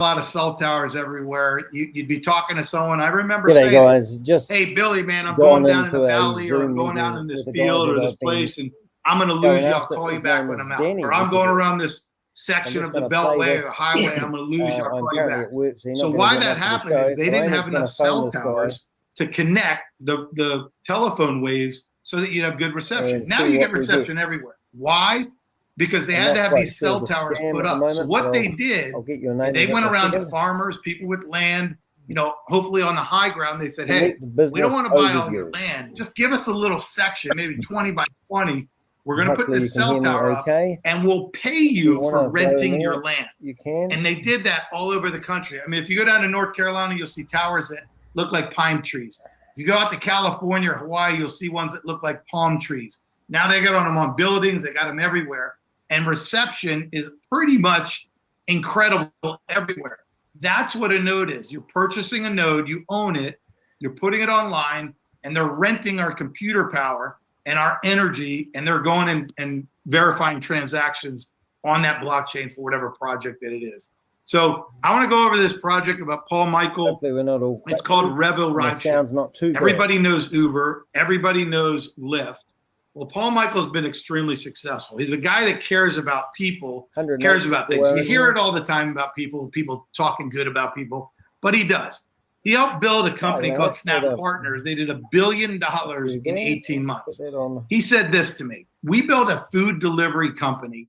lot of cell towers everywhere. You'd be talking to someone. I remember G'day saying, guys, just hey, Billy, man, I'm going down in the into a valley or I'm Zoom going out meeting in this with a guy field that or this I've been place and I'm going to going lose you. I'll after. call you His back name when is I'm out. Danny, Or I'm because going around this I'm section just of the going to play Beltway or this. highway. I'm going to lose you. I'll call you apparently back. it works, so you're So not why going to that get much of the happened is show, they but didn't I'm have just going enough to phone cell this guy towers to connect the telephone waves so that you'd have good reception. and Now see you get what we get. reception everywhere. Why? Because they I'm had not to have quite these sure cell the towers scam put at the up. So moment, what but they did, I'll get your name they and went get this around to figure. farmers, people with land, you know, hopefully on the high ground. They said, To hey, meet the business we don't want to buy all your overview. land. Just give us a little section, maybe 20 by 20. We're going to put Hopefully you this can cell hear me tower okay. up and we'll pay If you you want for to go in renting there, your land. you can. And they did that all over the country. I mean, if you go down to North Carolina, you'll see towers that look like pine trees. If you go out to California or Hawaii, you'll see ones that look like palm trees. Now they got them on buildings. They got them everywhere. And reception is pretty much incredible everywhere. That's what a node is. You're purchasing a node, you own it, you're putting it online, and they're renting our computer power and our energy, and they're going and verifying transactions on that blockchain for whatever project that it is. So I want to go over this project about Paul Michael. Hopefully we're not all It's called Revo Rideshare. Sounds not too Everybody knows Uber. Everybody knows Lyft. Well, Paul Michael's been extremely successful. He's a guy that cares about people, cares about things. You hear it all the time about people talking good about people, but he does. He helped build a company called Snap Partners. They did $1 billion in 18 months. He said this to me. We built a food delivery company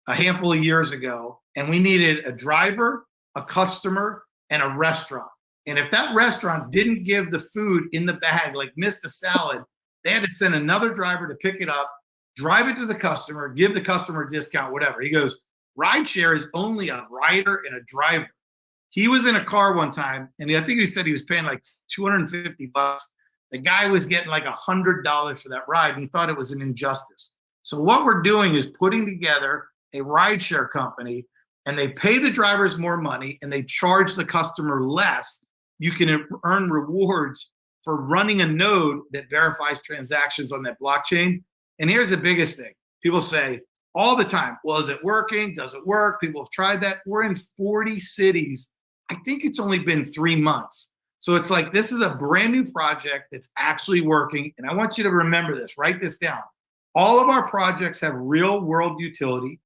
a handful of years ago, and we needed a driver, a customer, and a restaurant. And if that restaurant didn't give the food in the bag, like missed a salad, they had to send another driver to pick it up, drive it to the customer, give the customer a discount, whatever. He goes, rideshare is only a rider and a driver. He was in a car one time, and I think he said he was paying like $250. The guy was getting like $100 for that ride, and he thought it was an injustice. So what we're doing is putting together a rideshare company, and they pay the drivers more money, and they charge the customer less. You can earn rewards for running a node that verifies transactions on that blockchain. And here's the biggest thing. People say all the time, well, is it working? Does it work? People have tried that. We're in 40 cities. I think it's only been 3 months. So it's like, this is a brand new project that's actually working. And I want you to remember this, write this down. All of our projects have real world utility,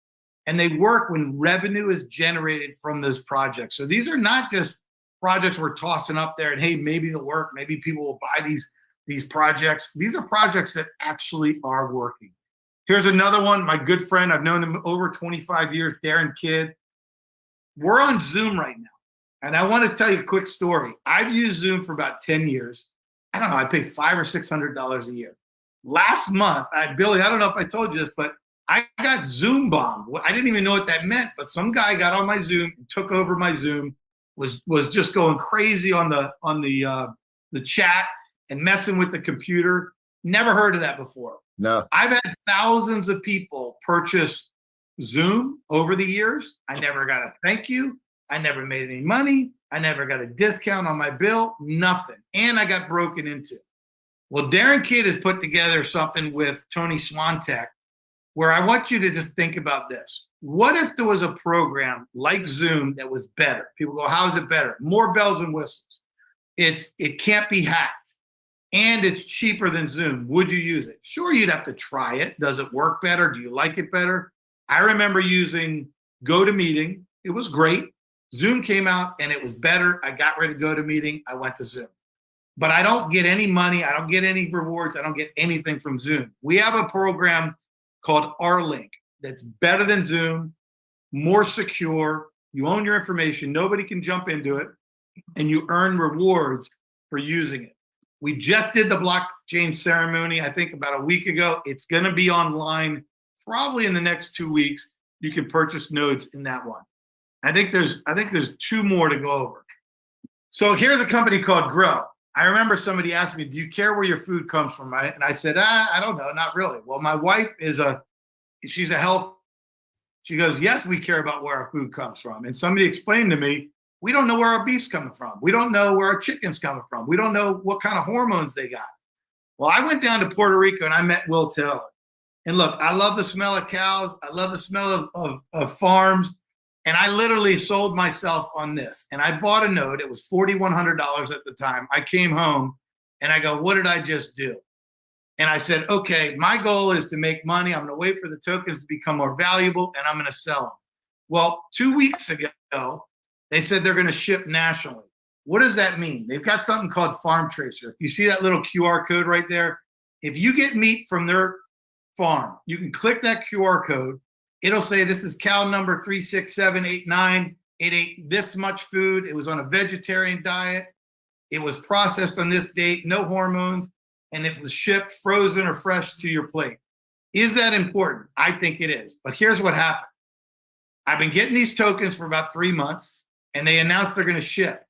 and they work when revenue is generated from those projects. So these are not just projects we're tossing up there and hey, maybe they'll work, maybe people will buy these projects. These are projects that actually are working. Here's another one, my good friend, I've known him over 25 years, Darren Kidd. We're on Zoom right now. And I want to tell you a quick story. I've used Zoom for about 10 years. I don't know, I pay $500 or $600 a year. Last month, Billy, I don't know if I told you this, but I got Zoom bombed. I didn't even know what that meant, but some guy got on my Zoom, took over my Zoom, was just going crazy on the chat and messing with the computer. Never heard of that before. No. I've had thousands of people purchase Zoom over the years. I never got a thank you. I never made any money. I never got a discount on my bill, nothing. And I got broken into. Well, Darren Kidd has put together something with Tony Swantek where I want you to just think about this. What if there was a program like Zoom that was better? People go, how is it better? More bells and whistles. It can't be hacked. And it's cheaper than Zoom. Would you use it? Sure, you'd have to try it. Does it work better? Do you like it better? I remember using GoToMeeting. It was great. Zoom came out and it was better. I got rid of GoToMeeting. I went to Zoom. But I don't get any money. I don't get any rewards. I don't get anything from Zoom. We have a program called R-Link that's better than Zoom, more secure. You own your information. Nobody can jump into it. And you earn rewards for using it. We just did the blockchain ceremony, I think about a week ago. It's going to be online probably in the next 2 weeks. You can purchase nodes in that one. I think there's 2 more to go over. So here's a company called Grow. I remember somebody asked me, do you care where your food comes from? And I said, I don't know, not really. Well, my wife she's a health. She goes, yes, we care about where our food comes from. And somebody explained to me, we don't know where our beef's coming from. We don't know where our chicken's coming from. We don't know what kind of hormones they got. Well, I went down to Puerto Rico and I met Will Taylor. And look, I love the smell of cows. I love the smell of farms. And I literally sold myself on this. And I bought a node. It was $4,100 at the time. I came home and I go, what did I just do? And I said, okay, my goal is to make money. I'm going to wait for the tokens to become more valuable and I'm going to sell them. Well, 2 weeks ago, they said they're going to ship nationally. What does that mean? They've got something called Farm Tracer. If you see that little QR code right there, if you get meat from their farm, you can click that QR code. It'll say this is cow number 36789. It ate this much food. It was on a vegetarian diet. It was processed on this date, no hormones, and it was shipped frozen or fresh to your plate. Is that important? I think it is. But here's what happened. I've been getting these tokens for about 3 months, and they announced they're going to ship.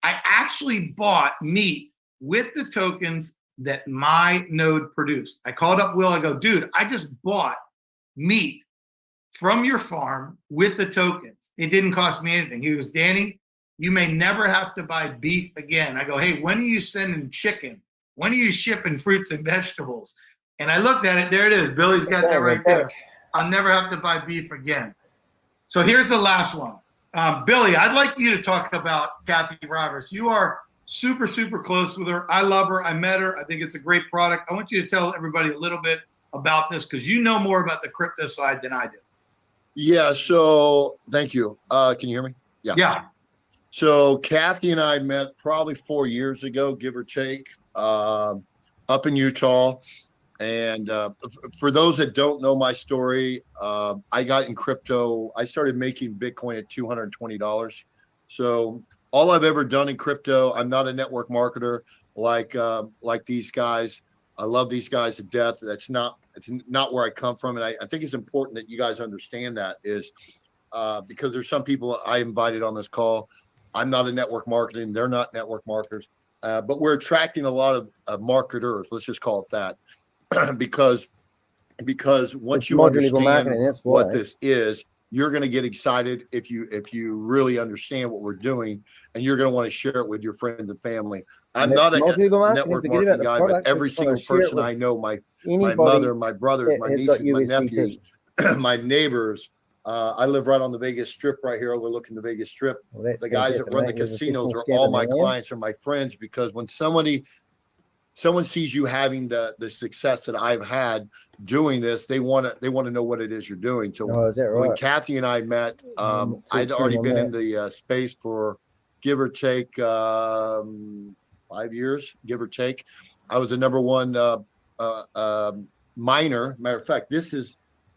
I actually bought meat with the tokens that my node produced. I called up Will. I go, dude, I just bought meat from your farm with the tokens. It didn't cost me anything. He goes, Danny, you may never have to buy beef again. I go, hey, when are you sending chicken? When are you shipping fruits and vegetables? And I looked at it. There it is. Billy's got that right there. I'll never have to buy beef again. So here's the last one. Billy, I'd like you to talk about Kathy Roberts. You are super, super close with her. I love her. I met her. I think it's a great product. I want you to tell everybody a little bit about this because you know more about the crypto side than I do. Yeah, so thank you. Can you hear me? Yeah. So Kathy and I met probably 4 years ago, give or take, up in Utah. And for those that don't know my story, I got in crypto. I started making Bitcoin at $220. So all I've ever done in crypto, I'm not a network marketer like these guys. I love these guys to death. It's not where I come from. And I think it's important that you guys understand that is because there's some people I invited on this call. I'm not a network marketing. They're not network marketers. But we're attracting a lot of marketers. Let's just call it that. because once you understand what this is, you're going to get excited if you really understand what we're doing, and you're going to want to share it with your friends and family. I'm not a network marketing guy, but every single person I know, my mother, my brothers, my nieces, my nephews, my neighbors. I live right on the Vegas Strip right here overlooking the Vegas Strip. Well, the guys that run the casinos are all my clients or my friends because when someone sees you having the success that I've had doing this, they want to know what it is you're doing. So when Kathy and I met, I'd already been in the space for give or take 5 years, give or take. I was the number one miner. Matter of fact,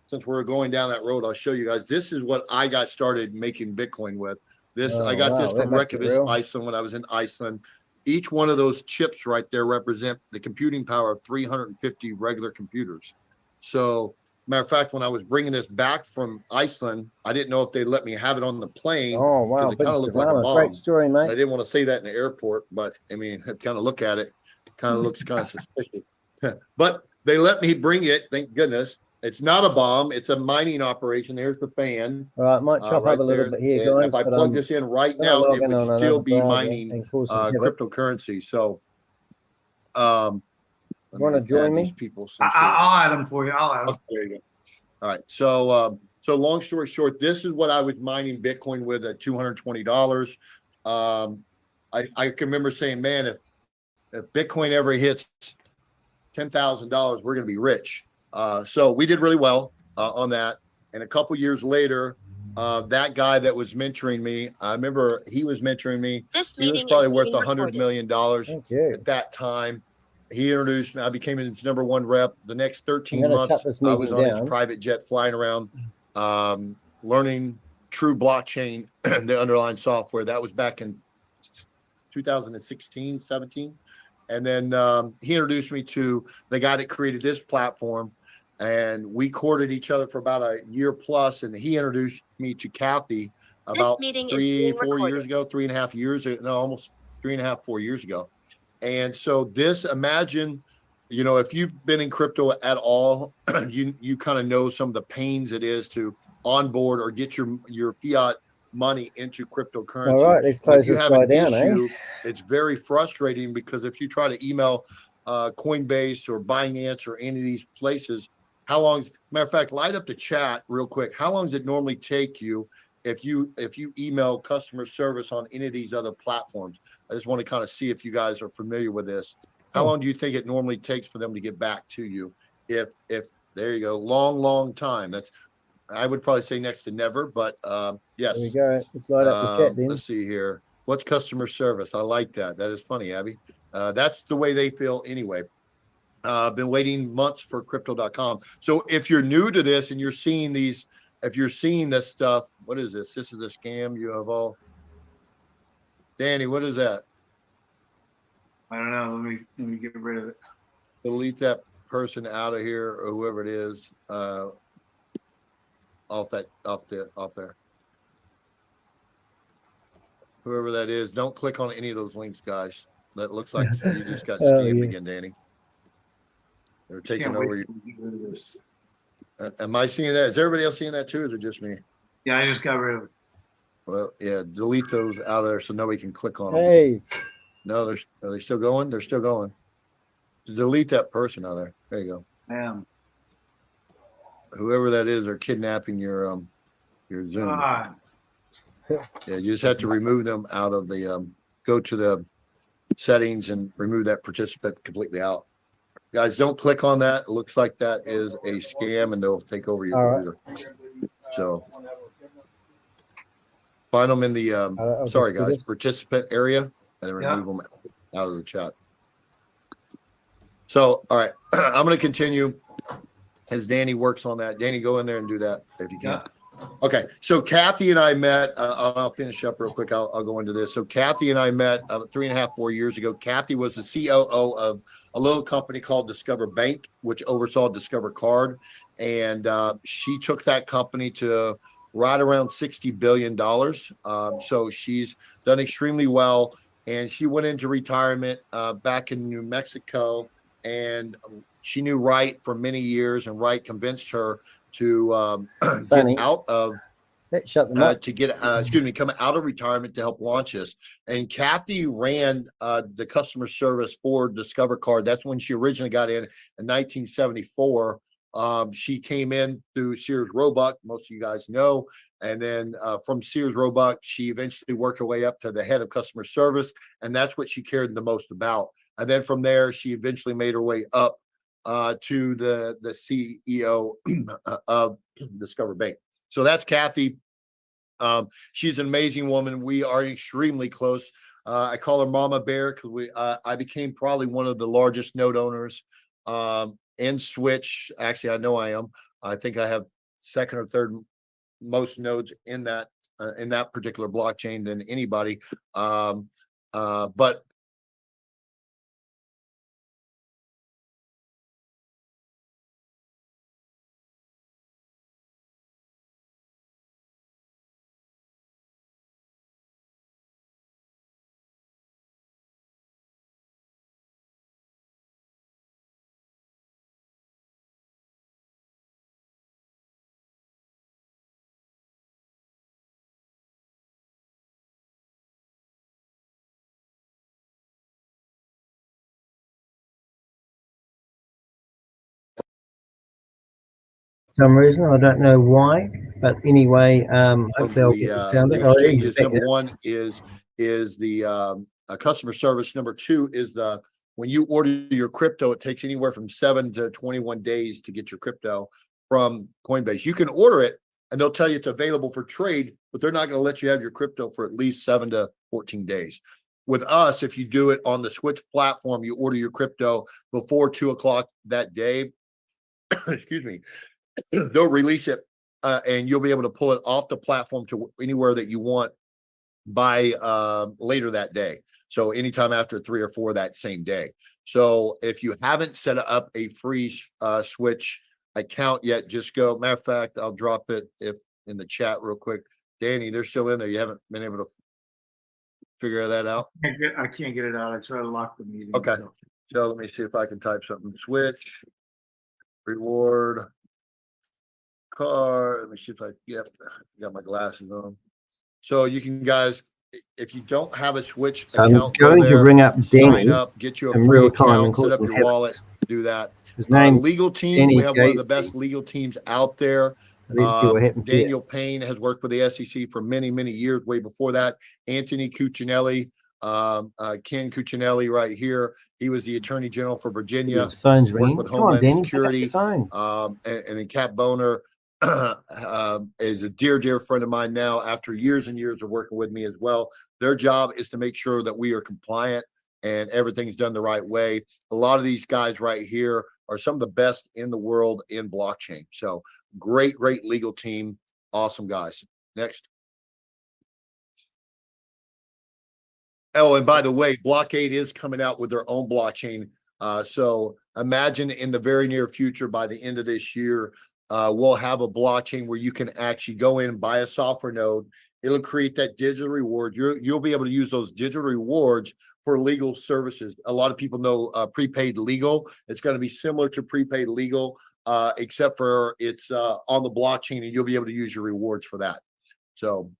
since we're going down that road, I'll show you guys. This is what I got started making Bitcoin with. I got this from Reykjavik, Iceland, when I was in Iceland. Each one of those chips right there represent the computing power of 350 regular computers. So, matter of fact, when I was bringing this back from Iceland, I didn't know if they'd let me have it on the plane. Oh, wow. It kind of looked like a bomb. Great story, mate. I didn't want to say that in the airport, but I mean, kind of look at it, kind of looks kind of suspicious. But they let me bring it, thank goodness. It's not a bomb. It's a mining operation. There's the fan. All right, might chop up a little bit here, guys. If I plug this in right now, it would still be mining cryptocurrency. So, you want to join me? People I'll add them for you. I'll add them. Okay, there you go. All right. So, long story short, this is what I was mining Bitcoin with at $220. I can remember saying, man, if Bitcoin ever hits $10,000, we're going to be rich. So we did really well on that. And a couple years later, that guy that was mentoring me, I remember he was mentoring me. He was probably worth $100 million at that time. He introduced me. I became his number one rep. The next 13 months, I was on his private jet flying around, learning true blockchain, the underlying software. That was back in 2016, 17. And then he introduced me to the guy that created this platform. And we courted each other for about a year plus. And he introduced me to Kathy about 3-4 years ago, 3.5 years ago, no, almost 3.5, 4 years ago. And so imagine, if you've been in crypto at all, you kind of know some of the pains it is to onboard or get your fiat money into cryptocurrency. All right, let's close this guy down, It's very frustrating because if you try to email Coinbase or Binance or any of these places, matter of fact, light up the chat real quick. How long does it normally take you if you email customer service on any of these other platforms, I just want to kind of see if you guys are familiar with this. How long do you think it normally takes for them to get back to you? If there you go, long time. That's, I would probably say next to never, but yes. There we go. Let's light up the chat then. Let's see here. What's customer service? I like that. That is funny, Abby. That's the way they feel anyway. I've been waiting months for crypto.com. So if you're new to this and you're seeing these, if you're seeing this stuff, what is this? This is a scam. You have all. Danny, what is that? I don't know. Let me get rid of it. Delete that person out of here, or whoever it is, off there. Whoever that is, don't click on any of those links, guys. That looks like you just got scammed again, Danny. They're taking over you. Am I seeing that? Is everybody else seeing that too, or is it just me? Yeah, I just got rid of it. Well, yeah, delete those out of there so nobody can click on them. Hey. No, are they still going? They're still going. Delete that person out of there. There you go. I am. Whoever that is, they're kidnapping your Zoom. God. Yeah, you just have to remove them out of the go to the settings and remove that participant completely out. Guys, don't click on that. It looks like that is a scam and they'll take over your computer. So find them in the sorry guys, participant area and then remove them out of the chat. So all right, I'm gonna continue as Danny works on that. Danny, go in there and do that if you can. Okay, so Kathy and I met, I'll finish up real quick. I'll go into this. So Kathy and I met 3.5, 4 years ago. Kathy was the COO of a little company called Discover Bank, which oversaw Discover Card. And she took that company to right around $60 billion. So she's done extremely well. And she went into retirement back in New Mexico. And she knew Wright for many years, and Wright convinced her to get out of come out of retirement to help launch this. And Kathy ran the customer service for Discover Card. That's when she originally got in 1974. She came in through Sears Roebuck, most of you guys know, and then from Sears Roebuck, she eventually worked her way up to the head of customer service, and that's what she cared the most about. And then from there, she eventually made her way up to the CEO of Discover Bank. So that's Kathy. She's an amazing woman. We are extremely close. I call her Mama Bear because I became probably one of the largest node owners in Switch. Actually, I know I am. I think I have second or third most nodes in that particular blockchain than anybody. But some reason I don't know why, but anyway, hopefully I'll get this sounding. Number one is the customer service. Number two is when you order your crypto, it takes anywhere from 7 to 21 days to get your crypto from Coinbase. You can order it and they'll tell you it's available for trade, but they're not going to let you have your crypto for at least 7 to 14 days. With us, if you do it on the Switch platform, you order your crypto before 2 o'clock that day, excuse me, they'll release it and you'll be able to pull it off the platform to anywhere that you want by later that day. So anytime after 3 or 4 that same day. So if you haven't set up a free Switch account yet, just go. Matter of fact, I'll drop it in the chat real quick. Danny, they're still in there. You haven't been able to figure that out? I can't get it out. I tried to lock the meeting. Okay. So let me see if I can type something. Switch, reward, card. Let me see if I got my glasses on. So you can, guys, if you don't have a Switch account, I'm going to bring up Danny. Sign up, get you a free account, set up your wallet, do that. His name, legal team. Danny We have one of the Gasemy. best legal teams out there. I didn't see what happened here. Daniel Payne has worked with the SEC for many, many years, way before that. Anthony Cuccinelli, Ken Cuccinelli right here. He was the Attorney General for Virginia. His phone's Worked ringing. with Come on, Homeland Danny, Security. pick up your phone. And then Cap Boner is a dear, dear friend of mine now after years and years of working with me as well. Their job is to make sure that we are compliant and everything's done the right way. A lot of these guys right here are some of the best in the world in blockchain. So great, great legal team. Awesome guys. Next. Oh, and by the way, Blockade is coming out with their own blockchain. So imagine in the very near future, by the end of this year, we'll have a blockchain where you can actually go in and buy a software node. It'll create that digital reward. You'll be able to use those digital rewards for legal services. A lot of people know prepaid legal. It's going to be similar to prepaid legal, except for it's on the blockchain, and you'll be able to use your rewards for that. So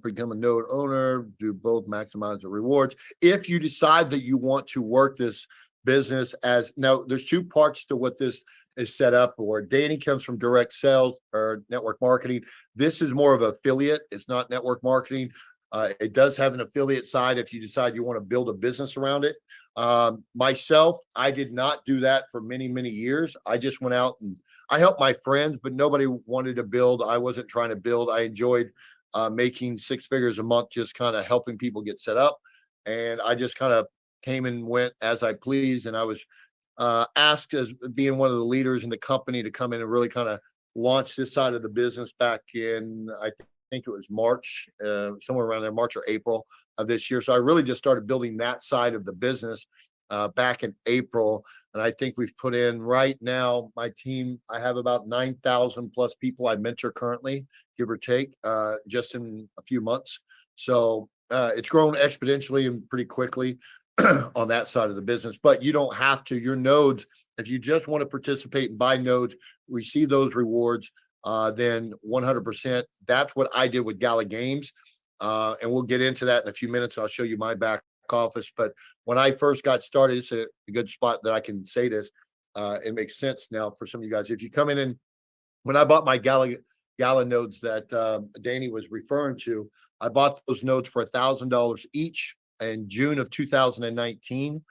become a node owner, do both, maximize the rewards. If you decide that you want to work this business as, now there's two parts to what this is set up for. Danny comes from direct sales or network marketing. This is more of affiliate. It's not network marketing. It does have an affiliate side if you decide you want to build a business around it. Myself, I did not do that for many, many years. I just went out and I helped my friends, but nobody wanted to build. I wasn't trying to build. I enjoyed making 6 figures a month, just kind of helping people get set up. And I just kind of came and went as I pleased. And I was asked as being one of the leaders in the company to come in and really kind of launch this side of the business back in, I think it was March, somewhere around there, March or April of this year. So I really just started building that side of the business back in April. And I think we've put in right now, my team, I have about 9,000 plus people I mentor currently, give or take, just in a few months. So it's grown exponentially and pretty quickly on that side of the business, but you don't have to. Your nodes, if you just want to participate and buy nodes, receive those rewards, then 100%. That's what I did with Gala Games. And we'll get into that in a few minutes. I'll show you my back office. But when I first got started, it's a good spot that I can say this. It makes sense now for some of you guys. If you come in and when I bought my Gala nodes that Danny was referring to, I bought those nodes for $1,000 each in June of 2019.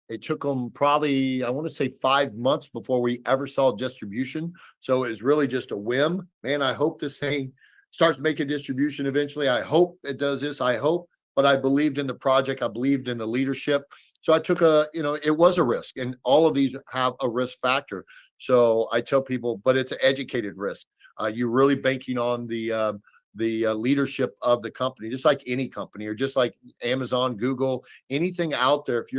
It took them probably, I want to say 5 months before we ever saw distribution. So it was really just a whim. Man, I hope this thing starts making distribution eventually. I hope it does this. I hope, but I believed in the project. I believed in the leadership. So I took it was a risk, and all of these have a risk factor. So I tell people, but it's an educated risk. You're really banking on the leadership of the company, just like any company, or just like Amazon, Google, anything out there. If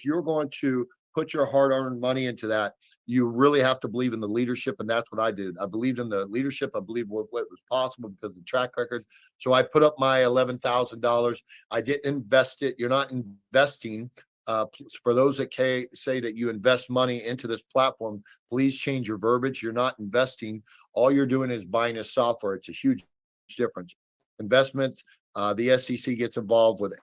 you're going to put your hard-earned money into that, you really have to believe in the leadership, and that's what I did. I believed in the leadership. I believed what was possible because of the track record. So I put up my $11,000. I didn't invest it. You're not investing. For those that say that you invest money into this platform, please change your verbiage. You're not investing. All you're doing is buying a software. It's a huge difference. Investment, the SEC gets involved with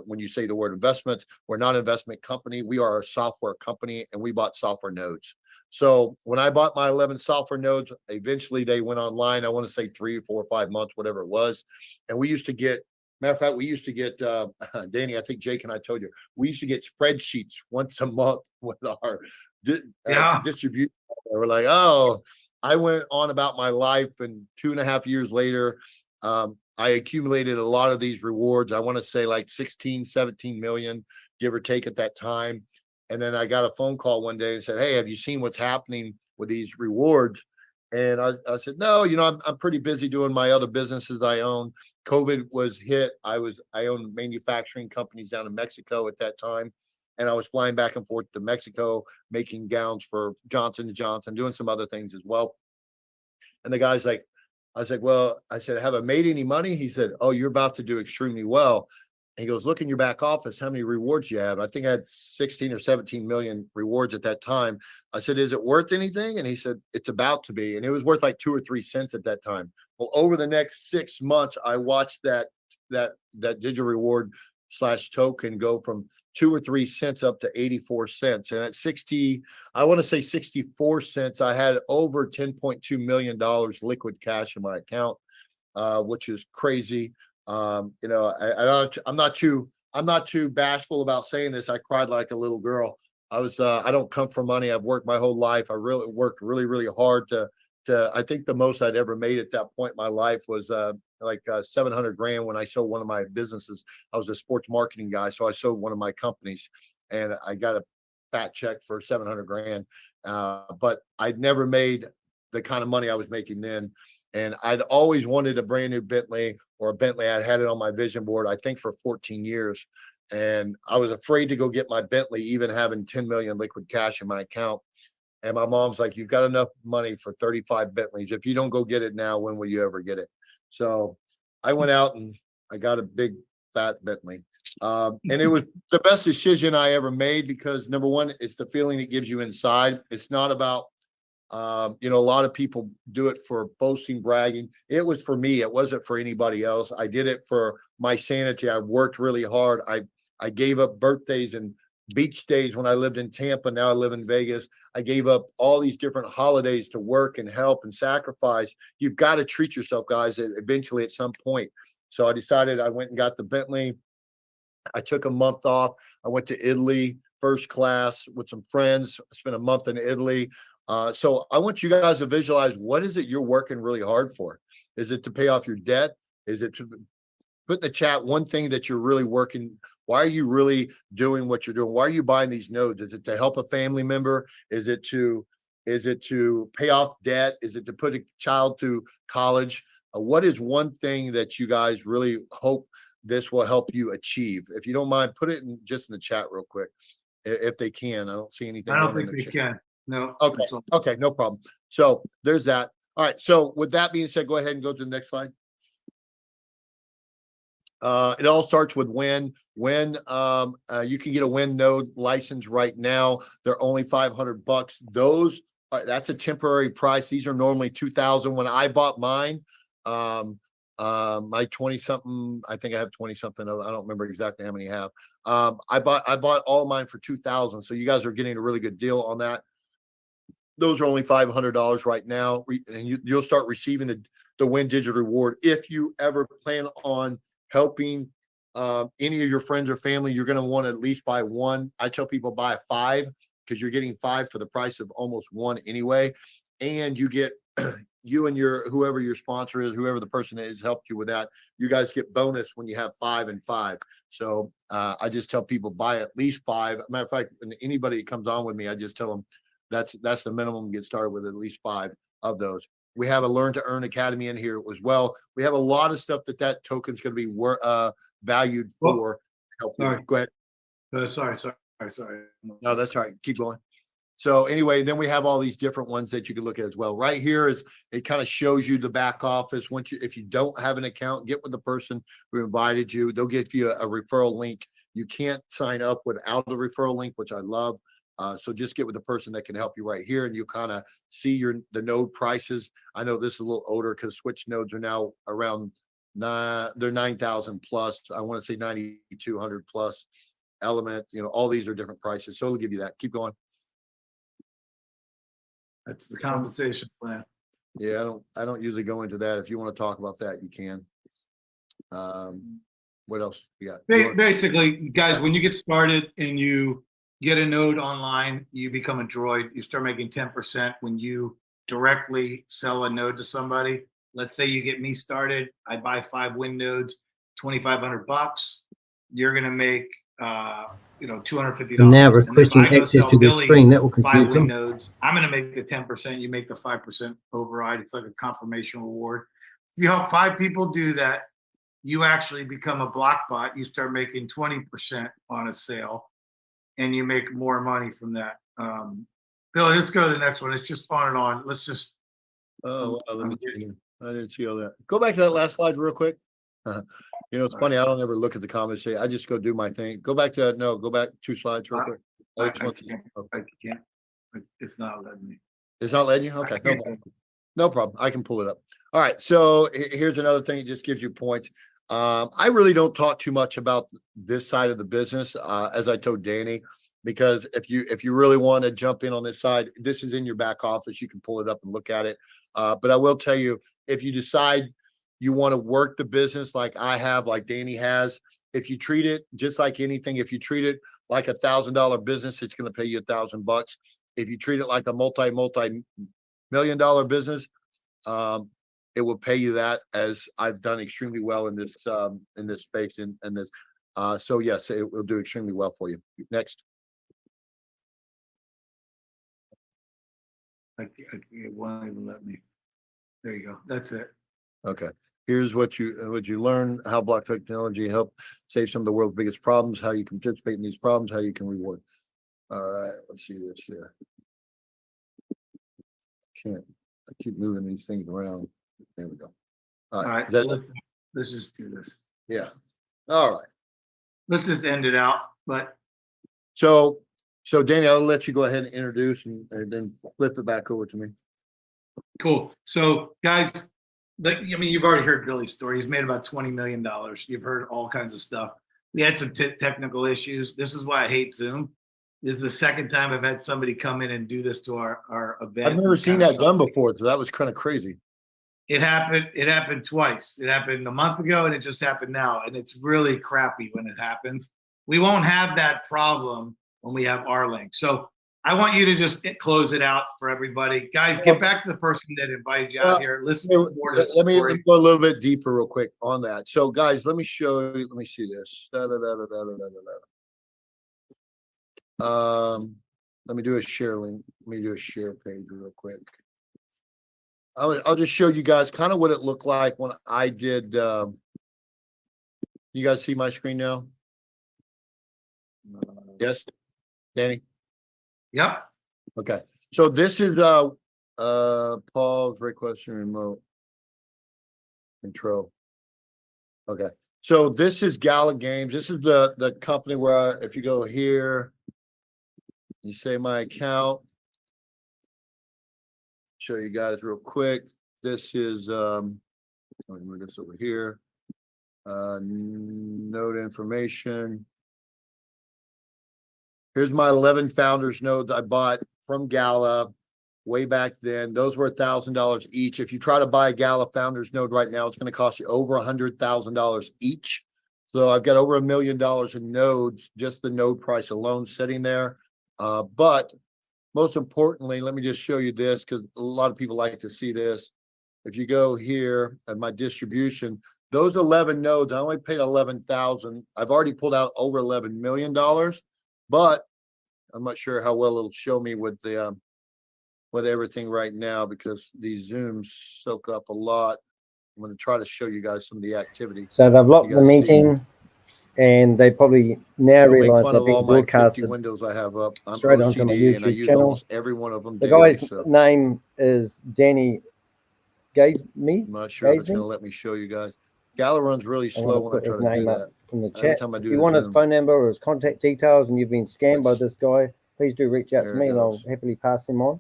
when you say the word investment. We're not an investment company. We are a software company, and we bought software nodes. So when I bought my 11 software nodes, eventually they went online. I want to say 3, 4, 5 months, whatever it was. And we used to get, matter of fact, we used to get, Danny, I think Jake and I told you, we used to get spreadsheets once a month with our distribution. We're like, oh, I went on about my life, and 2.5 years later, I accumulated a lot of these rewards. I want to say like 16, 17 million, give or take at that time. And then I got a phone call one day and said, hey, have you seen what's happening with these rewards? And I said, no, I'm pretty busy doing my other businesses I own. COVID was hit. I owned manufacturing companies down in Mexico at that time. And I was flying back and forth to Mexico, making gowns for Johnson & Johnson, doing some other things as well. And the guy's like, I was like, well, I said, have I made any money? He said, oh, you're about to do extremely well. And he goes, look in your back office, how many rewards you have? I think I had 16 or 17 million rewards at that time. I said, is it worth anything? And he said, it's about to be. And it was worth like 2 or 3 cents at that time. Well, over the next 6 months, I watched that digital reward token go from 2 or 3 cents up to 84 cents. And at 60, I want to say 64 cents, I had over $10.2 million liquid cash in my account, which is crazy. I'm not too bashful about saying this. I cried like a little girl. I don't come from money. I've worked my whole life. I really worked really, really hard to I think the most I'd ever made at that point in my life was like 700 grand when I sold one of my businesses. I was a sports marketing guy. So I sold one of my companies and I got a fat check for 700 grand. But I'd never made the kind of money I was making then. And I'd always wanted a brand new Bentley or a Bentley. I had it on my vision board, I think for 14 years. And I was afraid to go get my Bentley, even having 10 million liquid cash in my account. And my mom's like, you've got enough money for 35 Bentleys. If you don't go get it now, when will you ever get it? So I went out and I got a big fat Bentley. And it was the best decision I ever made because number one, it's the feeling it gives you inside. It's not about, a lot of people do it for boasting, bragging. It was for me. It wasn't for anybody else. I did it for my sanity. I worked really hard. I gave up birthdays and beach days when I lived in Tampa. Now I live in Vegas. I gave up all these different holidays to work and help and sacrifice. You've got to treat yourself, guys, eventually at some point. So I decided I went and got the Bentley. I took a month off. I went to Italy, first class with some friends. I spent a month in Italy. So I want you guys to visualize, what is it you're working really hard for? Is it to pay off your debt? Is it to put in the chat one thing that you're really working? Why are you really doing what you're doing? Why are you buying these nodes? Is it to help a family member? Is it to pay off debt? Is it to put a child through college? What is one thing that you guys really hope this will help you achieve? If you don't mind, put it in just in the chat real quick, if they can. I don't see anything. I don't think they can. No. Okay. Okay. No problem. So there's that. All right. So with that being said, go ahead and go to the next slide. It all starts with WIN. WIN, you can get a WIN node license right now. They're only $500. Those, that's a temporary price. These are normally $2,000. When I bought mine, my 20 something, I think I have 20 something. I don't remember exactly how many I have. I bought all of mine for $2,000. So you guys are getting a really good deal on that. Those are only $500 right now. And you'll start receiving the WIN digital reward. If you ever plan on helping any of your friends or family, you're going to want to at least buy one. I tell people buy 5 because you're getting 5 for the price of almost 1 anyway. And you get you and whoever your sponsor is, whoever the person is, helped you with that. You guys get bonus when you have 5 and 5. So I just tell people buy at least 5. Matter of fact, when anybody comes on with me, I just tell them that's the minimum. Get started with at least 5 of those. We have a Learn to Earn Academy in here as well. We have a lot of stuff that token's going to be valued for. Sorry. Go ahead. Sorry. No, that's all right. Keep going. So anyway, then we have all these different ones that you can look at as well. Right here it kind of shows you the back office. If you don't have an account, get with the person who invited you. They'll give you a referral link. You can't sign up without a referral link, which I love. So just get with the person that can help you right here, and you kind of see the node prices. I know this is a little older because switch nodes are now around they're 9,000 plus. I want to say 9,200 plus. Element, all these are different prices. So it'll give you that. Keep going. That's the compensation plan. Yeah, I don't usually go into that. If you want to talk about that, you can. What else you got? Basically, guys, when you get started and you get a node online, you become a droid. You start making 10% when you directly sell a node to somebody. Let's say you get me started. I buy 5 WIN nodes, $2,500. You're gonna make $250. Now requesting access to the screen, that will confuse 5 them. WIN nodes. I'm gonna make the 10%. You make the 5% override. It's like a confirmation reward. If you help 5 people do that, you actually become a block bot. You start making 20% on a sale, and you make more money from that. Billy, let's go to the next one. It's just on and on. Let's just. Let me get here. I didn't see all that. Go back to that last slide real quick. It's funny. I don't ever look at the comments. I just go do my thing. Go back 2 slides real quick. I can't. It's not letting me. It's not letting you? Okay. No problem. I can pull it up. All right. So here's another thing. It just gives you points. I really don't talk too much about this side of the business, as I told Danny, because if you really want to jump in on this side, this is in your back office. You can pull it up and look at it. But I will tell you, if you decide you want to work the business like I have, like Danny has, if you treat it just like anything, if you treat it like $1,000 business, it's going to pay you $1,000. If you treat it like a multi-million-dollar business, it will pay you that, as I've done extremely well in this space and this. So yes, it will do extremely well for you. Next. It won't even let me. There you go. That's it. Okay. Here's what you learn: how block technology help save some of the world's biggest problems, how you can participate in these problems, how you can reward. All right, let's see this here. I keep moving these things around. There we go. All right. Let's just do this. Yeah. All right. Let's just end it out. But so Danny, I'll let you go ahead and introduce and then flip it back over to me. Cool. So guys, you've already heard Billy's story. He's made about $20 million. You've heard all kinds of stuff. We had some technical issues. This is why I hate Zoom. This is the second time I've had somebody come in and do this to our event. I've never seen that done before, so that was kind of crazy. It happened twice. It happened a month ago and it just happened now. And it's really crappy when it happens. We won't have that problem when we have our link. So I want you to just close it out for everybody. Guys, get back to the person that invited you out here. Listen to more to let me go a little bit deeper real quick on that. So guys, let me show you, let me see this. Let me do a share link. Let me do a share page real quick. I'll just show you guys kind of what it looked like when I did. You guys see my screen now? Yes, Danny? Yep. Okay. So this is Paul's request remote control. Okay. So this is Gala Games. This is the company where if you go here, you say my account. Show you guys real quick. This is let me move this over here. Node information. Here's my 11 founders nodes I bought from Gala way back then. Those were $1,000 each. If you try to buy a Gala founders node right now, it's going to cost you over $100,000 each. So I've got over $1 million in nodes, just the node price alone sitting there. But most importantly, let me just show you this because a lot of people like to see this. If you go here at my distribution, those 11 nodes, I only paid 11,000. I've already pulled out over $11 million, but I'm not sure how well it'll show me with the with everything right now because these Zooms soak up a lot. I'm going to try to show you guys some of the activity. So they've locked the meeting, and they probably now realize they're being broadcasted windows I have up. I'm straight onto my YouTube channel. Every one of them. The guy's name is Danny Gasemy. I'm not sure if it's going to let me show you guys. Gala runs really slow when I try to do that. In the chat. If you want his phone number or his contact details and you've been scammed by this guy, please do reach out to me and I'll happily pass him on.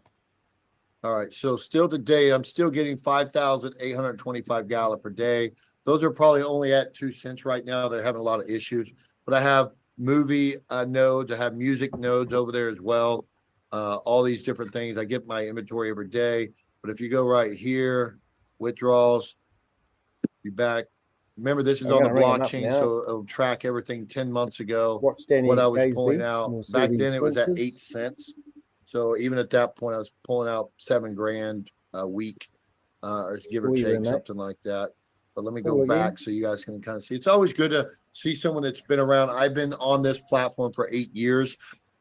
All right. So still today, I'm still getting 5,825 Gala per day. Those are probably only at 2 cents right now. They're having a lot of issues. But I have movie nodes. I have music nodes over there as well. All these different things. I get my inventory every day. But if you go right here, withdrawals, be back. Remember, this is on the blockchain, so it'll track everything 10 months ago, what I was pulling out. Back then, it was at 8 cents. So even at that point, I was pulling out $7,000 a week, or give or take, something like that. But let me go back so you guys can kind of see. It's always good to see someone that's been around. I've been on this platform for 8 years.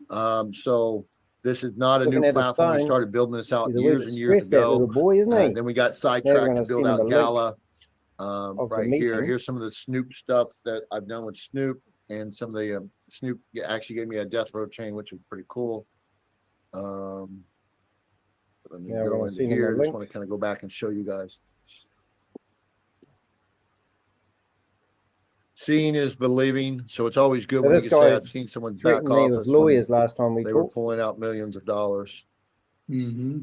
So this is not a new platform. We started building this out years and years ago. Then we got sidetracked to build out Gala. Right here, here's some of the Snoop stuff that I've done with Snoop, and some of the Snoop actually gave me a death row chain, which is pretty cool. Let me go into here. I just want to kind of go back and show you guys. Seeing is believing, so it's always good when you can say I've seen someone's back office. Lawyers last time they were pulling out millions of dollars. Mm-hmm.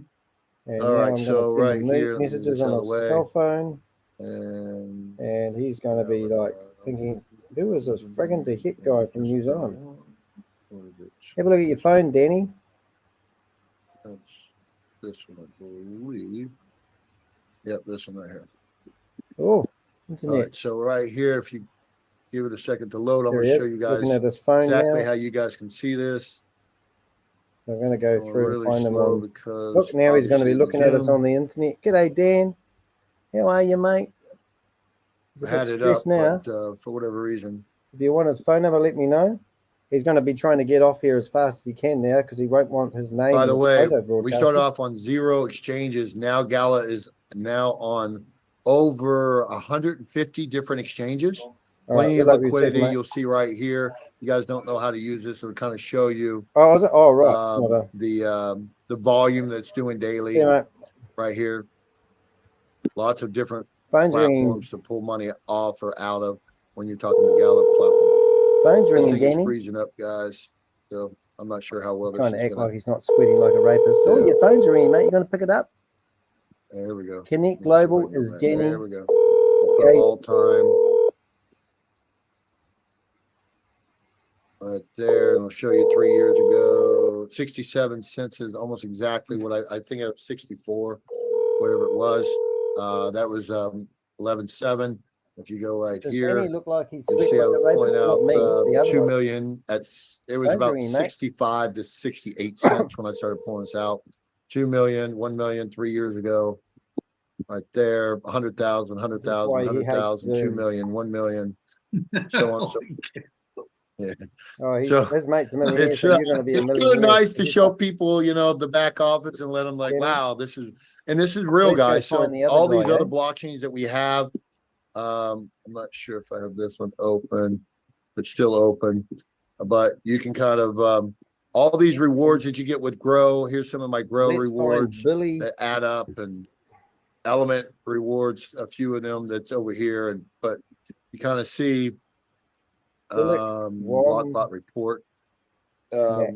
All right, so right here, messages on a cell phone. And And he's going to be like thinking, who is this friggin' de Hek guy from New Zealand? Have a look at your phone, Danny. That's this one, I believe. Yep, this one right here. Oh, All internet. right, so right here, if you give it a second to load, I'm There going he to show is, you guys looking at his phone exactly now. how you guys can see this. I'm going to go Going through really and find him slow on. because Look, now he's going to be obviously looking at us Zoom on the internet. G'day, Dan. How are you, mate? He's a bit had it up, stressed now. but for whatever reason, If you want his phone number, let me know. He's going to be trying to get off here as fast as he can now because he won't want his name by and the his way, photo we broadcasted. started off on 0 exchanges. Now Gala is now on over 150 different exchanges. All Plenty right, of good luck with your liquidity. check, mate. You'll see right here. You guys don't know how to use this. It'll kind of show you Oh, is it? Oh, right. the volume that's doing daily Yeah, mate. right here. Lots of different Phone's ringing. platforms to pull money off or out of when you're talking the Gallup platform. Phone's This ringing, thing is Danny. freezing up, guys. So I'm not sure how well He's this trying is to act gonna. like he's not sweating like a rapist. Oh, Yeah. your phone's ringing, mate. You going to pick it up? There we go. Connect Let me see if I Global can go is back. Danny. There we go. We'll put Okay. all time right there, and I'll show you 3 years ago. 67 cents is almost exactly what I think of 64, whatever it was. That was 11.7. If you go right Does here, Danny look like he's you sweating see I like a was pointing rapist? out Not me, the other 2 one. million. It was Phone's about ringing, mate. 65 to 68 cents when I started pulling this out. 2 million, 1 million 3 years ago. Right there, 100,000, This is 100,000, why he hates 100,000, 2 Zoom. million, 1 million, so on. So yeah. Oh, So his mate's a millionaire, it's so you're going to be a it's kind millionaire. of nice to show people, the back office and let them like, Skinny. wow, this is real, Let's go guys. So find the other all these guy, other eh? blockchains that we have, I'm not sure if I have this one open. It's still open, but you can kind of all these rewards that you get with Grow. Here's some of my Grow Let's rewards find Billy. that add up, and Element rewards, a few of them that's over here, and but you kind of see Lockbot report. I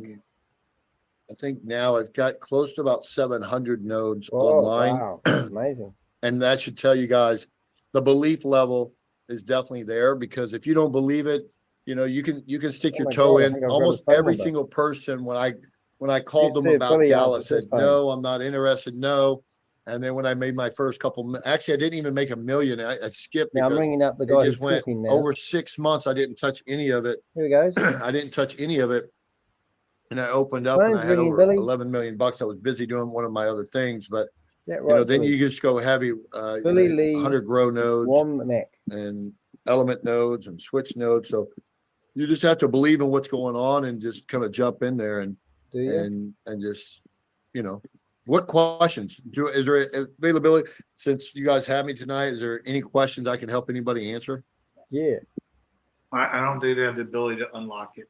think now I've got close to about 700 nodes online. Wow, amazing. And that should tell you guys the belief level is definitely there, because if you don't believe it, you can stick your toe in. Almost every single person when I called them about Gala said, no, I'm not interested. No. And then when I made my first couple, actually, I didn't even make $1 million. I skipped. Now I'm ringing up the guy who's talking now. Over 6 months. I didn't touch any of it. Here he goes. I didn't touch any of it. And I opened up and I had over 11 million bucks. I was busy doing one of my other things, but then you just go heavy, 100 Grow nodes, WOMACK, and Element nodes and Switch nodes. So you just have to believe in what's going on and just kind of jump in there and just, what questions is there availability? Since you guys have me tonight, is there any questions I can help anybody answer? Yeah. I don't think they have the ability to unlock it.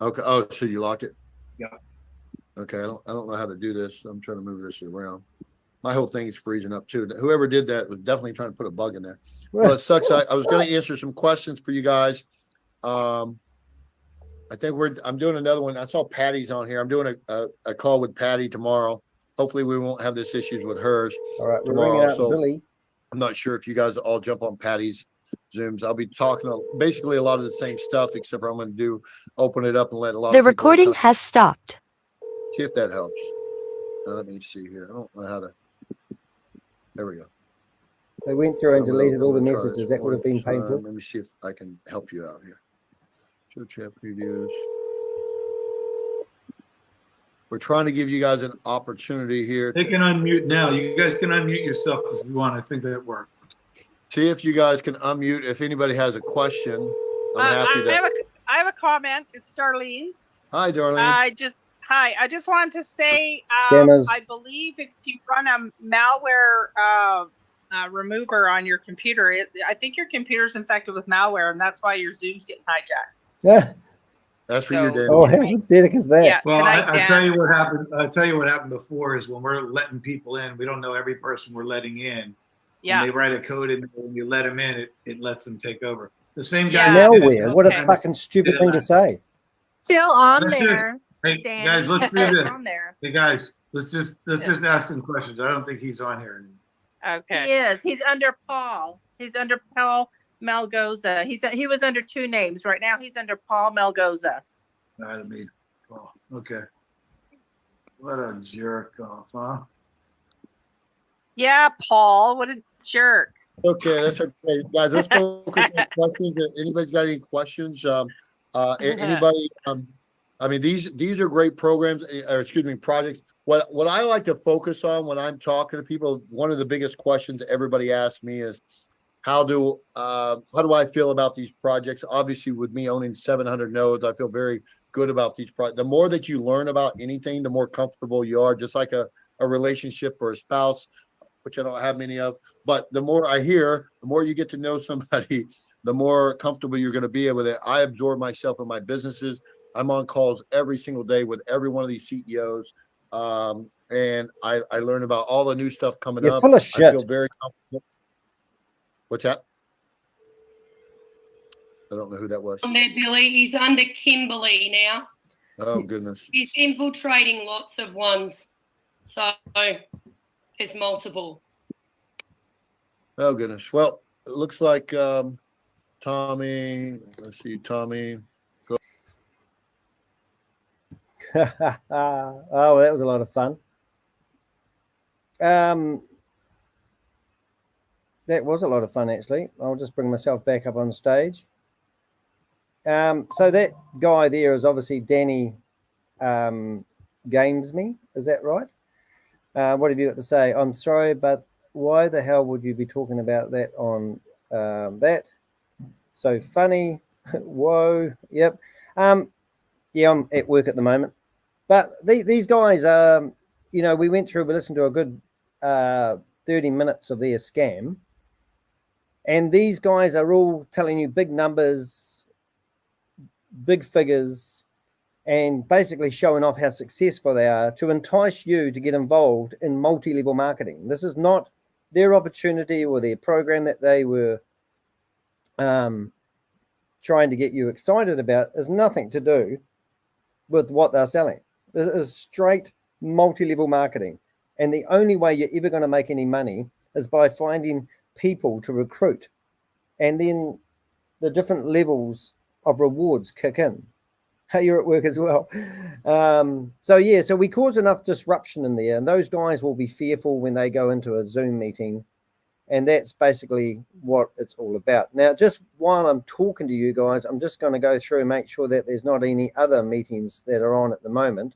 Okay. Oh, so you locked it? Yeah. Okay. I don't know how to do this. I'm trying to move this around. My whole thing is freezing up too. Whoever did that was definitely trying to put a bug in there. Well, it sucks. I was going to answer some questions for you guys. I think I'm doing another one. I saw Patty's on here. I'm doing a call with Patty tomorrow. Hopefully we won't have this issues with hers. All right, tomorrow. So Billy. I'm not sure if you guys all jump on Patty's Zooms. I'll be talking basically a lot of the same stuff, except for I'm going to open it up and let a lot of people. The recording has stopped. See if that helps. Let me see here. I don't know how to. There we go. They went through and deleted all the messages. That would have been painful. Let me see if I can help you out here. Show chat previews. We're trying to give you guys an opportunity here. They can unmute now. You guys can unmute yourself if you want. I think that worked. See if you guys can unmute. If anybody has a question, I'm happy to. I have a comment. It's Darlene. Hi, Darlene. I just wanted to say, I believe if you run a malware remover on your computer, I think your computer's infected with malware, and that's why your Zoom's getting hijacked. Yeah. That's for you, Danny. Oh, how pathetic is that? Yeah, well, I'll tell you what happened. I'll tell you what happened before is when we're letting people in, we don't know every person we're letting in. Yeah. And they write a code and when you let them in, it lets them take over. The same guy. Malware. What a fucking stupid thing to say. Still on there. Hey Danny. guys, let's do this. On there. Hey guys, let's just ask some questions. I don't think he's on here anymore. Okay. He is. He's under Paul. He's under Paul Malgoza. He was under two names. Right now he's under Paul Malgoza. Oh, okay. What a jerk off, huh? Yeah, Paul, what a jerk. Okay, that's okay, guys. Let's focus on questions. If anybody's got any questions? Anybody? I mean, these are great programs, or excuse me, projects. What I like to focus on when I'm talking to people, one of the biggest questions everybody asks me is, how do I feel about these projects? Obviously, with me owning 700 nodes, I feel very good about these projects. The more that you learn about anything, the more comfortable you are, just like a relationship or a spouse, which I don't have many of. But the more I hear, the more you get to know somebody, the more comfortable you're going to be with it. I absorb myself in my businesses. I'm on calls every single day with every one of these CEOs. And I learn about all the new stuff coming You're up. full of shit. I feel very comfortable. What's that? I don't know who that was. On there, Billy. He's under Kimberly now. Oh, goodness. He's infiltrating lots of ones. So there's multiple. Oh, goodness. Well, it looks like Tommy. Let's see, Tommy. Go. Oh, that was a lot of fun. That was a lot of fun, actually. I'll just bring myself back up on stage. So that guy there is obviously Danny Gasemy. Is that right? What have you got to say? I'm sorry, but why the hell would you be talking about that on that? So funny. Whoa. Yep. Yeah, I'm at work at the moment. But these guys, we went through, we listened to a good 30 minutes of their scam. And these guys are all telling you big numbers, big figures, and basically showing off how successful they are to entice you to get involved in multi-level marketing. This is not their opportunity or their program that they were trying to get you excited about. Is nothing to do with what they're selling. This is straight multi-level marketing. And the only way you're ever going to make any money is by finding people to recruit. And then the different levels of rewards kick in. You're at work as well. So we cause enough disruption in there, and those guys will be fearful when they go into a Zoom meeting. And that's basically what it's all about. Now, just while I'm talking to you guys, I'm just going to go through and make sure that there's not any other meetings that are on at the moment,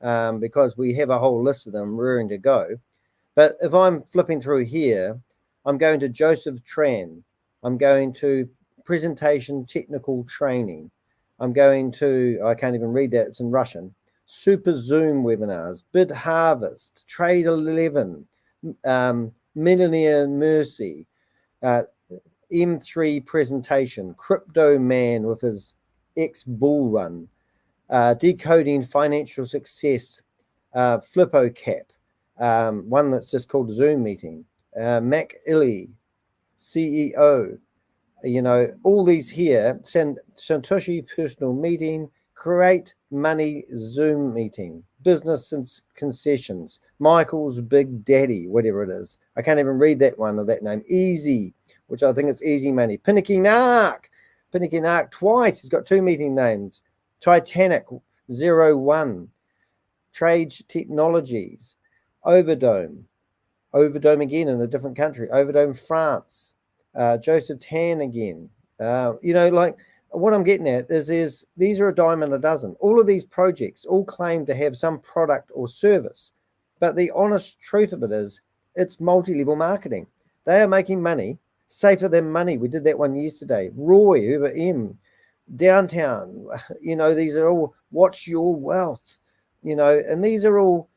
because we have a whole list of them rearing to go. But if I'm flipping through here, I'm going to Joseph Tran. I'm going to presentation technical training. I'm going to, I can't even read that, it's in Russian. Super Zoom webinars, Bid Harvest, Trade 11, Millionaire Mercy, M3 presentation, Crypto Man with his ex-bull run, Decoding Financial Success, FlipOCap, one that's just called Zoom Meeting, Mac Illy, CEO, all these here, Satoshi Personal Meeting, Create Money Zoom Meeting, Business Concessions, Michael's Big Daddy, whatever it is. I can't even read that one of that name. Easy, which I think it's Easy Money. Pinnacle Arc twice. He's got two meeting names. Titanic 01, Trade Technologies, Overdome again in a different country, Overdome France, Joseph Tan again. Like what I'm getting at is these are a dime a dozen. All of these projects all claim to have some product or service, but the honest truth of it is it's multi-level marketing. They are making money safer than money. We did that one yesterday. Roy, Uber M, Downtown, these are all Watch Your Wealth, and these are all,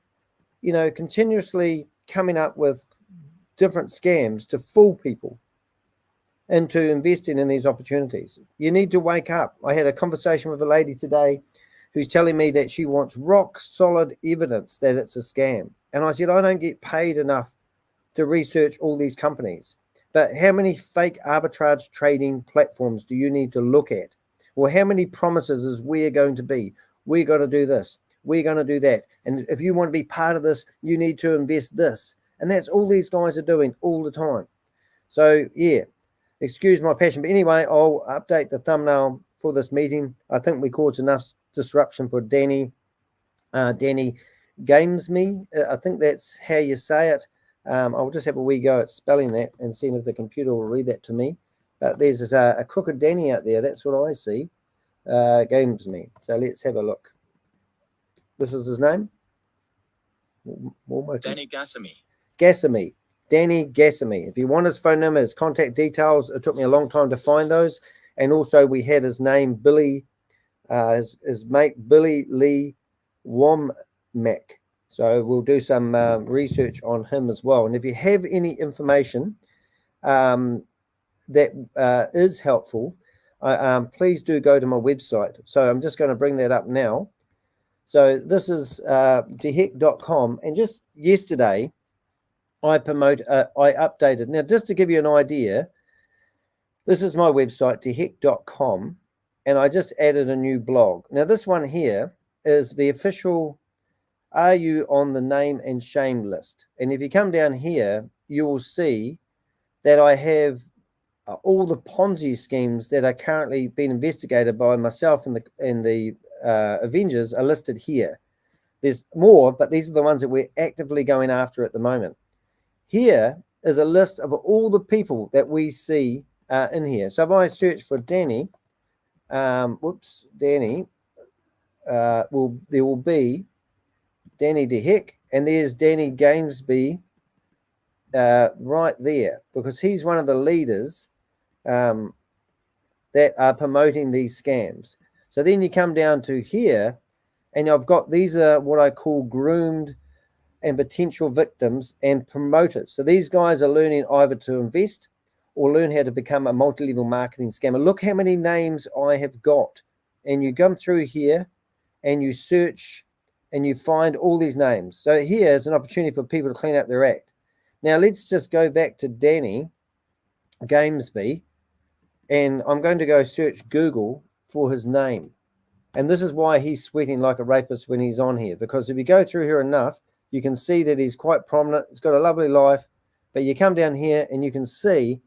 continuously coming up with different scams to fool people into investing in these opportunities. You need to wake up. I had a conversation with a lady today who's telling me that she wants rock solid evidence that it's a scam. And I said, I don't get paid enough to research all these companies. But how many fake arbitrage trading platforms do you need to look at? Or how many promises is we're going to be? We're going to do this. We're going to do that. And if you want to be part of this, you need to invest this. And that's all these guys are doing all the time. So, yeah, excuse my passion. But anyway, I'll update the thumbnail for this meeting. I think we caused enough disruption for Danny Gasemy. I think that's how you say it. I'll just have a wee go at spelling that and seeing if the computer will read that to me. But there's a crooked Danny out there. That's what I see. Gasemy. So let's have a look. This is his name. Danny Gasemy. Gasemy. Danny Gasemy. If you want his phone number, his contact details, it took me a long time to find those. And also we had his name, Billy, his mate, Billy Lee WOMACK. So we'll do some research on him as well. And if you have any information that is helpful, please do go to my website. So I'm just going to bring that up now. So this is dehek.com. And just yesterday, I updated. Now, just to give you an idea, this is my website, dehek.com. And I just added a new blog. Now, this one here is the official "Are you on the name and shame list?" And if you come down here, you will see that I have all the Ponzi schemes that are currently being investigated by myself and the Avengers are listed here. There's more, but these are the ones that we're actively going after at the moment. Here is a list of all the people that we see in here. So if I search for Danny, Danny, there will be Danny de Hek, and there's Danny Gasemy right there, because he's one of the leaders that are promoting these scams. So then you come down to here, and I've got, these are what I call groomed and potential victims and promoters. So these guys are learning either to invest or learn how to become a multi-level marketing scammer. Look how many names I have got. And you come through here and you search and you find all these names. So here's an opportunity for people to clean up their act. Now let's just go back to Danny Gasemy, and I'm going to go search Google for his name. And this is why he's sweating like a rapist when he's on here, because if you go through here enough, you can see that he's quite prominent. He's got a lovely life, but you come down here and you can see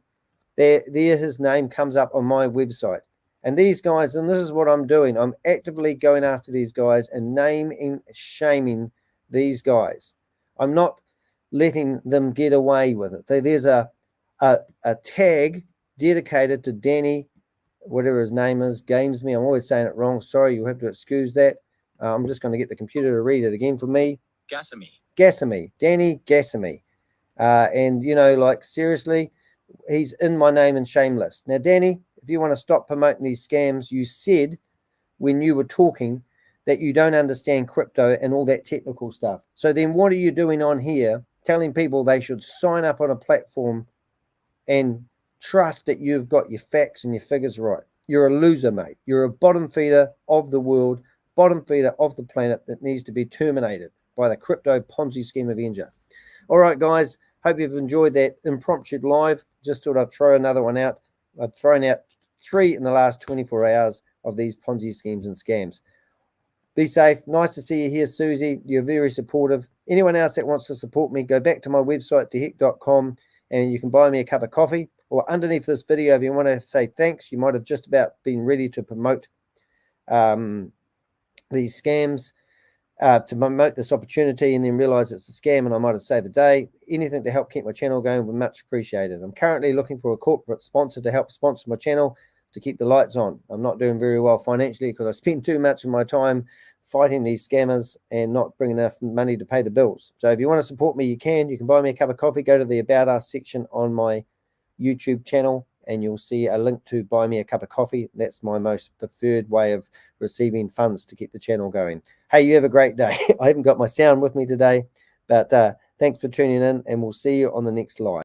there his name comes up on my website. And these guys, and this is what I'm doing, I'm actively going after these guys and naming, shaming these guys. I'm not letting them get away with it. There's a tag dedicated to Danny, whatever his name is, Gasemy. I'm always saying it wrong. Sorry, you'll have to excuse that. I'm just going to get the computer to read it again for me. Gasemy, Danny Gasemy. And, you know, like, seriously, he's in my name and shame list. Now, Danny, if you want to stop promoting these scams, you said when you were talking that you don't understand crypto and all that technical stuff. So then what are you doing on here telling people they should sign up on a platform and trust that you've got your facts and your figures right? You're a loser, mate. You're a bottom feeder of the world, bottom feeder of the planet that needs to be terminated by the Crypto Ponzi Scheme Avenger. All right, guys, hope you've enjoyed that impromptu live. Just thought I'd throw another one out. I've thrown out 3 in the last 24 hours of these Ponzi schemes and scams. Be safe. Nice to see you here, Susie. You're very supportive. Anyone else that wants to support me, go back to my website, dehek.com, and you can buy me a cup of coffee. Or underneath this video, if you want to say thanks, you might have just about been ready to promote these scams, to promote this opportunity, and then realize it's a scam and I might have saved the day. Anything to help keep my channel going would be much appreciated. I'm currently looking for a corporate sponsor to help sponsor my channel to keep the lights on. I'm not doing very well financially because I spend too much of my time fighting these scammers and not bringing enough money to pay the bills. So if you want to support me, you can. You can buy me a cup of coffee. Go to the About Us section on my YouTube channel and you'll see a link to buy me a cup of coffee. That's my most preferred way of receiving funds to keep the channel going. Hey, you have a great day. I haven't got my sound with me today, but thanks for tuning in, and we'll see you on the next live.